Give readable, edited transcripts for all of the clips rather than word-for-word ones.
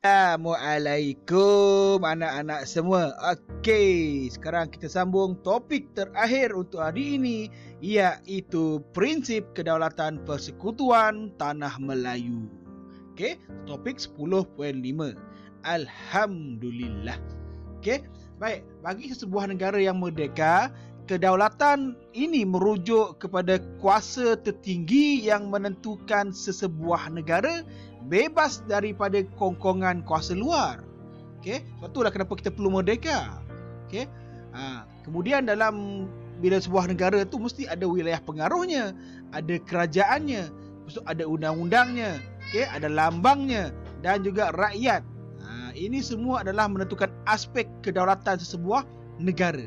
Assalamualaikum anak-anak semua. Okey, sekarang kita sambung topik terakhir untuk hari ini, iaitu prinsip kedaulatan persekutuan tanah Melayu. Okey, topik 10.5. Alhamdulillah. Okey, baik, bagi sebuah negara yang merdeka, kedaulatan ini merujuk kepada kuasa tertinggi yang menentukan sesebuah negara bebas daripada kongkongan kuasa luar. Okey, sebab itulah kenapa kita perlu merdeka. Okey. Kemudian bila sebuah negara tu mesti ada wilayah pengaruhnya, ada kerajaannya, lepas tu ada undang-undangnya, okey, ada lambangnya dan juga rakyat. Ini semua adalah menentukan aspek kedaulatan sesebuah negara,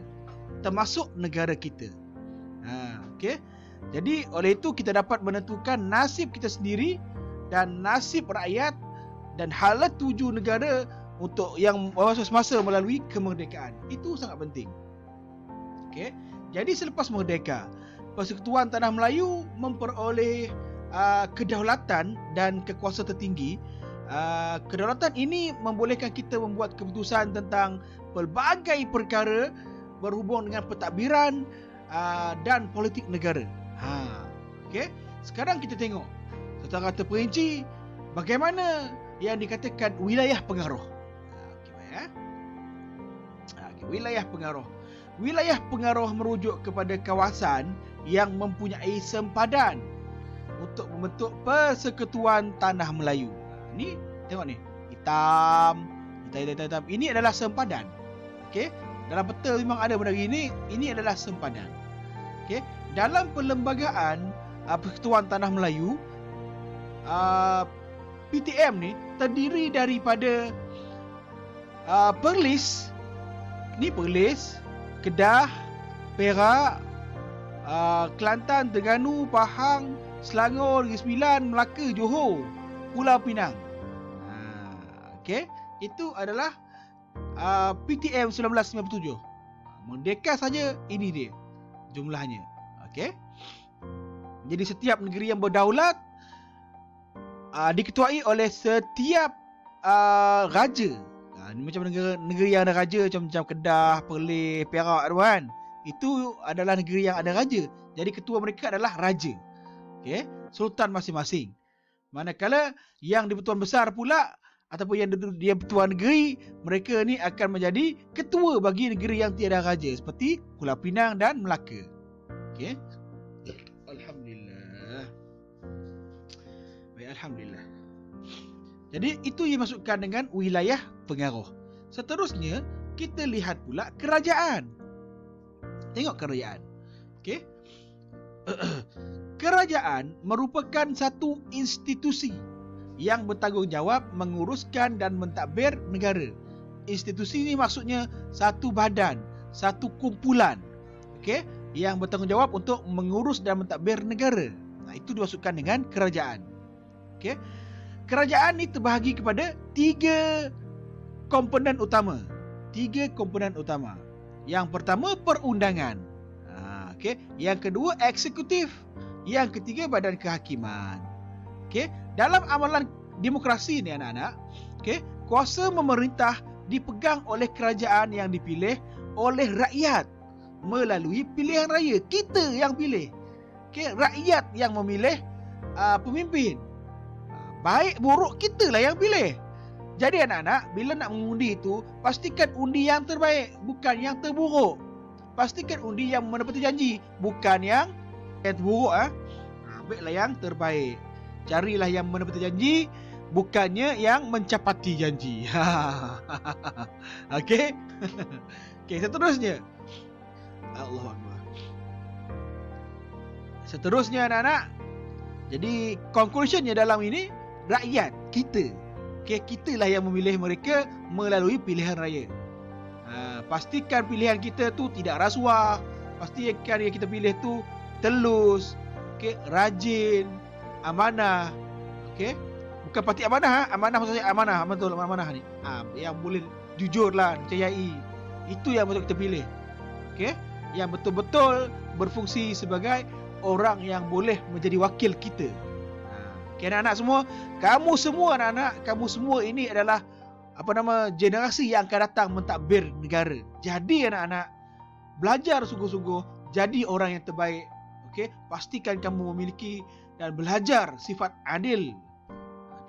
termasuk negara kita. Okey. Jadi oleh itu kita dapat menentukan nasib kita sendiri dan nasib rakyat dan hala tuju negara untuk yang semasa melalui kemerdekaan. Itu sangat penting. Okey. Jadi selepas merdeka, Persekutuan Tanah Melayu memperoleh kedaulatan dan kekuasaan tertinggi. Kedaulatan ini membolehkan kita membuat keputusan tentang pelbagai perkara berhubung dengan pentadbiran dan politik negara. Okey. Sekarang kita tengok secara terperinci bagaimana yang dikatakan wilayah pengaruh. Wilayah pengaruh. Wilayah pengaruh merujuk kepada kawasan yang mempunyai sempadan untuk membentuk Persekutuan Tanah Melayu. Ni tengok ni, hitam. Ini adalah sempadan. Okey, dalam peta memang ada benda ini. Ini adalah sempadan. Okey, dalam perlembagaan Persekutuan Tanah Melayu, PTM ni terdiri daripada Perlis, Kedah, Perak, Kelantan, Terengganu, Pahang, Selangor, Negeri Sembilan, Melaka, Johor, Pulau Pinang. Okey, itu adalah PTM 1997. Merdeka saja ini dia jumlahnya. Okey. Jadi setiap negeri yang berdaulat diketuai oleh setiap raja. Macam negeri yang ada raja macam Kedah, Perlis, Perak tu kan. Itu adalah negeri yang ada raja. Jadi ketua mereka adalah raja. Okey, sultan masing-masing. Manakala yang di-Pertuan Besar pula ataupun yang dia Pertuan Negeri, mereka ni akan menjadi ketua bagi negeri yang tiada raja seperti Pulau Pinang dan Melaka. Okey. Alhamdulillah. Baik, alhamdulillah. Jadi itu yang dimasukkan dengan wilayah pengaruh. Seterusnya kita lihat pula kerajaan. Tengok kerajaan. Okey. Kerajaan merupakan satu institusi yang bertanggungjawab menguruskan dan mentadbir negara. Institusi ini maksudnya satu badan, satu kumpulan, okey, yang bertanggungjawab untuk mengurus dan mentadbir negara. Itu dimasukkan dengan kerajaan. Okey. Kerajaan ini terbahagi kepada tiga komponen utama. Yang pertama perundangan. Okey, yang kedua eksekutif, yang ketiga badan kehakiman. Okey, dalam amalan demokrasi ni anak-anak, okey, kuasa memerintah dipegang oleh kerajaan yang dipilih oleh rakyat melalui pilihan raya. Kita yang pilih. Okey, rakyat yang memilih pemimpin. Baik buruk kitalah yang pilih. Jadi anak-anak, bila nak mengundi itu, pastikan undi yang terbaik, bukan yang terburuk. Pastikan undi yang menepati janji, bukan yang terburuk. Ambillah yang terbaik. Carilah yang menepati janji, bukannya yang mencapati janji. Okey. Okey, seterusnya. Allahuakbar. Seterusnya anak-anak. Jadi conclusionnya dalam ini, rakyat kita. Okey, kitalah yang memilih mereka melalui pilihan raya. Pastikan pilihan kita tu tidak rasuah. Pastikan yang kita pilih tu telus, okey, rajin, amanah. Okey. Bukan parti amanah, amanah maksudnya amanah, betul amanah ni. Yang boleh jujurlah, percayai. Itu yang betul kita pilih. Okey. Yang betul-betul berfungsi sebagai orang yang boleh menjadi wakil kita. Okay, anak-anak semua, kamu semua anak-anak, kamu semua ini adalah generasi yang akan datang mentadbir negara. Jadi anak-anak, belajar sungguh-sungguh jadi orang yang terbaik. Okey, pastikan kamu memiliki dan belajar sifat adil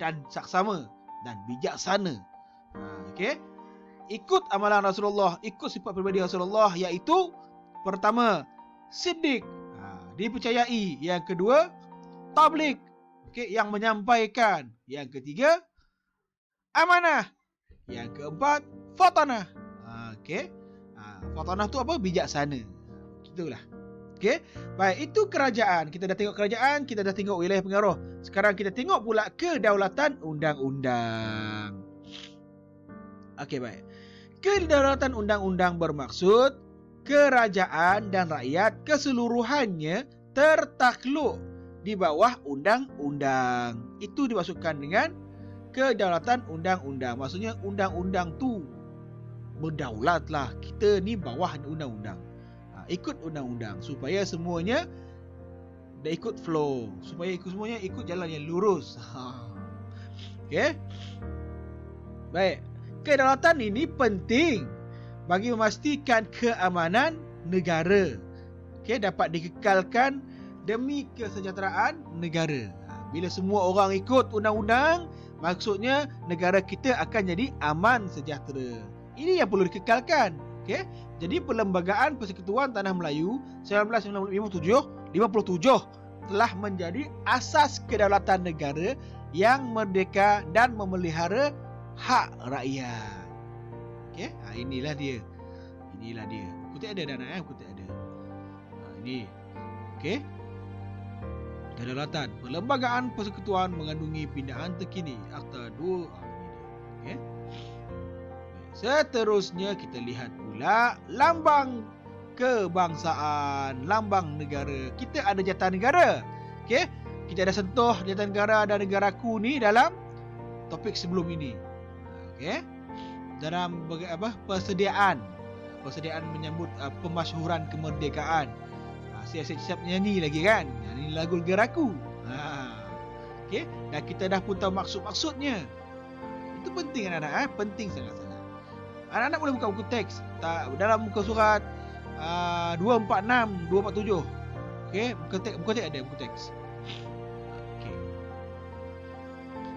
dan saksama dan bijaksana. Okey, ikut amalan Rasulullah, ikut sifat pribadi Rasulullah, iaitu pertama, siddiq, dipercayai. Yang kedua, tabligh, okey, yang menyampaikan. Yang ketiga, amanah. Yang keempat, fatanah. Okey, fatanah tu apa? Bijaksana. Itulah. Okey, baik, itu kerajaan. Kita dah tengok kerajaan, kita dah tengok wilayah pengaruh. Sekarang kita tengok pula kedaulatan undang-undang. Okey, baik. Kedaulatan undang-undang bermaksud kerajaan dan rakyat keseluruhannya tertakluk di bawah undang-undang. Itu dimaksudkan dengan kedaulatan undang-undang. Maksudnya undang-undang tu berdaulat lah. Kita ni bawah undang-undang. Ikut undang-undang supaya semuanya dah ikut flow. Supaya semuanya ikut jalan yang lurus. Okey. Baik. Kedaulatan ini penting bagi memastikan keamanan negara. Okey, dapat dikekalkan demi kesejahteraan negara. Bila semua orang ikut undang-undang, maksudnya negara kita akan jadi aman sejahtera. Ini yang perlu dikekalkan. Okey. Jadi Perlembagaan Persekutuan Tanah Melayu 1957 telah menjadi asas kedaulatan negara yang merdeka dan memelihara hak rakyat. Okey, inilah dia. Inilah dia. Kutip ada dan kutip ada. Ini. Okey. Kedaulatan Perlembagaan Persekutuan mengandungi pindahan terkini Akta 2. Okey. Seterusnya kita lihat pula lambang kebangsaan, lambang negara. Kita ada jata negara. Okey. Kita dah sentuh jata negara dan negaraku ni dalam topik sebelum ini. Okey. Dalam persediaan menyambut pemasyhuran kemerdekaan. Siap-siap nyanyi lagi kan? Ini lagu negaraku. Okey, dan kita dah pun tahu maksud-maksudnya. Itu penting anak-anak, penting sangat-sangat. Anak-anak boleh buka buku teks dalam muka surat 246, 247. Okey, buku teks ada buku teks. Okey.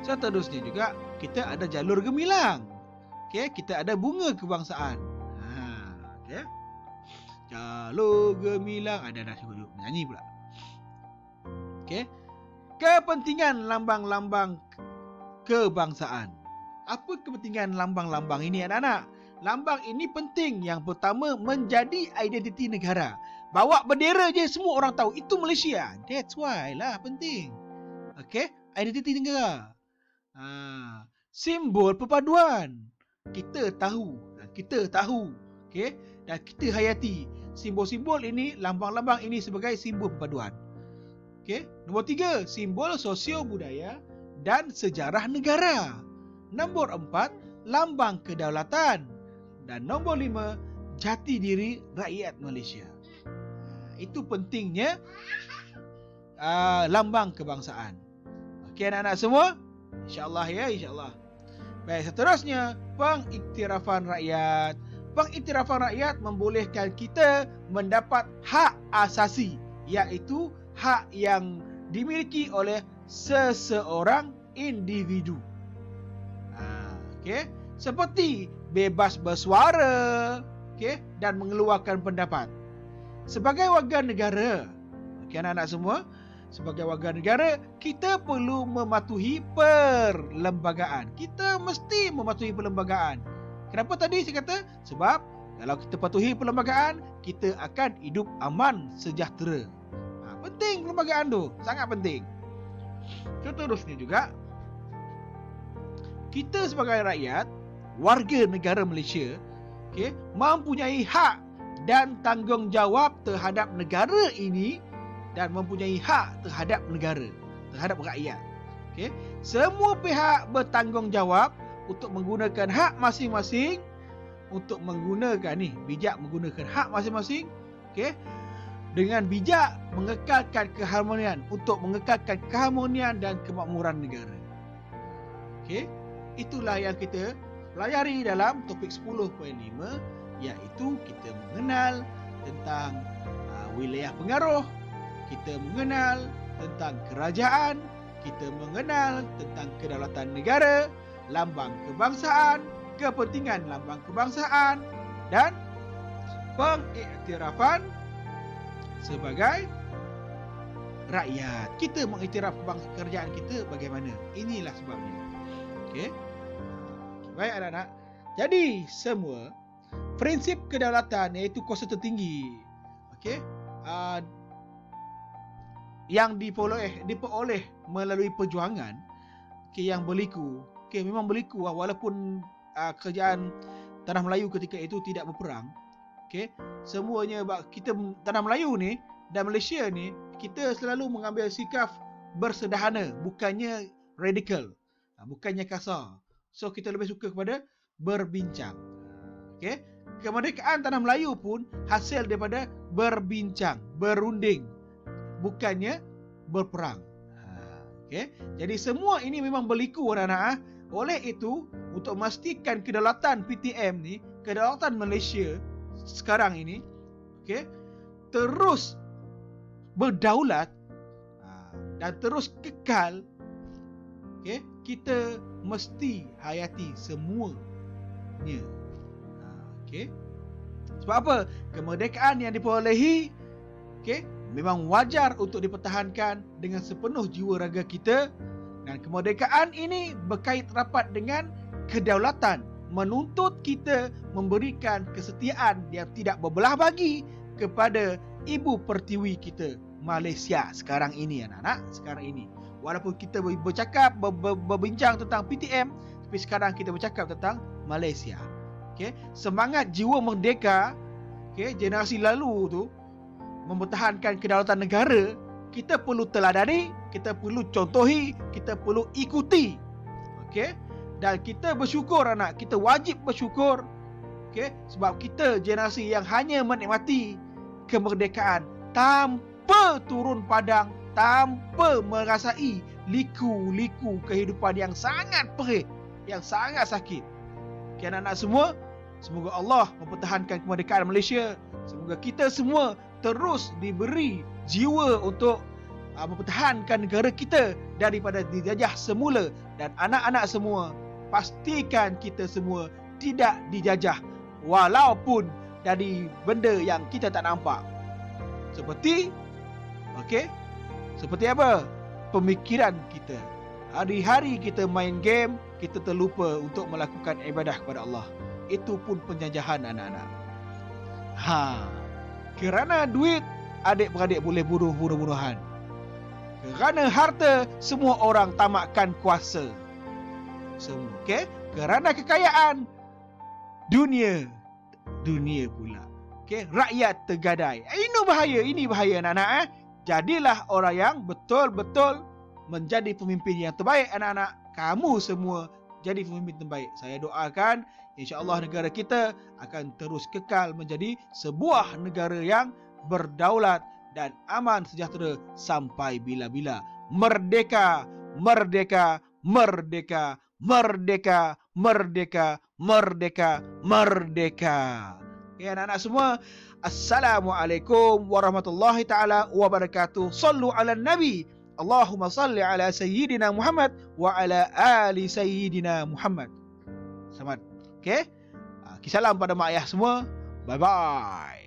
Seterusnya juga kita ada jalur gemilang. Okey, kita ada bunga kebangsaan. Okey. Jalur gemilang ada dah sebut nyanyi pula. Okey. Kepentingan lambang-lambang kebangsaan. Apa kepentingan lambang-lambang ini anak-anak? Lambang ini penting. Yang pertama, menjadi identiti negara. Bawa bendera je semua orang tahu itu Malaysia. That's why lah penting. Okey, identiti negara. Simbol perpaduan. Kita tahu. Okey, dan kita hayati simbol-simbol ini, lambang-lambang ini sebagai simbol perpaduan. Okey, nombor 3, simbol sosio-budaya dan sejarah negara. Nombor 4, lambang kedaulatan. Dan nombor 5, jati diri rakyat Malaysia. Itu pentingnya lambang kebangsaan. Okey anak-anak semua? InsyaAllah ya, insyaAllah. Baik, seterusnya, pengiktirafan rakyat. Pengiktirafan rakyat membolehkan kita mendapat hak asasi, iaitu hak yang dimiliki oleh seseorang individu. Okey, seperti bebas bersuara, okey, dan mengeluarkan pendapat. Sebagai warga negara, okey anak-anak semua, sebagai warga negara, kita perlu mematuhi perlembagaan. Kita mesti mematuhi perlembagaan. Kenapa tadi saya kata? Sebab kalau kita patuhi perlembagaan, kita akan hidup aman sejahtera. Penting perlembagaan tu, sangat penting. Seterusnya juga, kita sebagai rakyat, warga negara Malaysia, okay, mempunyai hak dan tanggungjawab terhadap negara ini dan mempunyai hak terhadap negara, terhadap rakyat. Okay. Semua pihak bertanggungjawab untuk menggunakan hak masing-masing, untuk menggunakan bijak menggunakan hak masing-masing, okay, dengan bijak mengekalkan keharmonian, untuk mengekalkan keharmonian dan kemakmuran negara. Okay, itulah yang kita pelajari dalam topik 10.5, iaitu kita mengenal tentang wilayah pengaruh, kita mengenal tentang kerajaan, kita mengenal tentang kedaulatan negara, lambang kebangsaan, kepentingan lambang kebangsaan dan pengiktirafan sebagai rakyat. Kita mengiktiraf kerajaan kita bagaimana? Inilah sebabnya. Okey. Baik anak-anak. Jadi semua prinsip kedaulatan iaitu kuasa tertinggi. Okey. Yang diperoleh melalui perjuangan, okey, yang berliku. Okey, memang berliku walaupun kerajaan Tanah Melayu ketika itu tidak berperang. Okey, semuanya kita Tanah Melayu ni dan Malaysia ni, kita selalu mengambil sikap bersederhana, bukannya radikal, bukannya kasar. So kita lebih suka kepada berbincang. Okey, kemerdekaan Tanah Melayu pun hasil daripada berbincang, berunding, bukannya berperang. Okey, jadi semua ini memang berliku anak-anak. Oleh itu, untuk memastikan kedaulatan PTM ni, kedaulatan Malaysia sekarang ini, okey, terus berdaulat dan terus kekal, okey, kita mesti hayati semuanya. Okey. Sebab apa? Kemerdekaan yang diperolehi, okey, memang wajar untuk dipertahankan dengan sepenuh jiwa raga kita, dan kemerdekaan ini berkait rapat dengan kedaulatan, menuntut kita memberikan kesetiaan yang tidak berbelah bagi kepada ibu pertiwi kita, Malaysia sekarang ini anak-anak, sekarang ini. Walaupun kita berbincang tentang PTM, tapi sekarang kita bercakap tentang Malaysia. Okey, semangat jiwa merdeka, okey, generasi lalu tu mempertahankan kedaulatan negara, kita perlu teladani, kita perlu contohi, kita perlu ikuti. Okey? Dan kita bersyukur anak, kita wajib bersyukur. Okey? Sebab kita generasi yang hanya menikmati kemerdekaan tanpa turun padang, tanpa merasai liku-liku kehidupan yang sangat perih, yang sangat sakit. Okey anak-anak semua, semoga Allah mempertahankan kemerdekaan Malaysia. Semoga kita semua terus diberi jiwa untuk mempertahankan negara kita daripada dijajah semula, dan anak-anak semua pastikan kita semua tidak dijajah walaupun dari benda yang kita tak nampak. Seperti seperti apa? Pemikiran kita. Hari-hari kita main game, kita terlupa untuk melakukan ibadah kepada Allah. Itu pun penjajahan anak-anak. Kerana duit, adik-beradik boleh bunuh-bunuhan. Kerana harta, semua orang tamakkan kuasa. Semua, okey? Kerana kekayaan, dunia pula. Okey, rakyat tergadai. Ini bahaya anak-anak. Jadilah orang yang betul-betul menjadi pemimpin yang terbaik anak-anak. Kamu semua jadi pemimpin terbaik. Saya doakan insya-Allah negara kita akan terus kekal menjadi sebuah negara yang berdaulat dan aman sejahtera sampai bila-bila. Merdeka, merdeka, merdeka, merdeka, merdeka, merdeka, merdeka. Ya anak-anak semua, Assalamualaikum warahmatullahi taala wabarakatuh. Sallu ala nabi. Allahumma salli ala sayyidina Muhammad wa ala ali sayyidina Muhammad. Selamat. Okey? Salam pada mak ayah semua. Bye bye.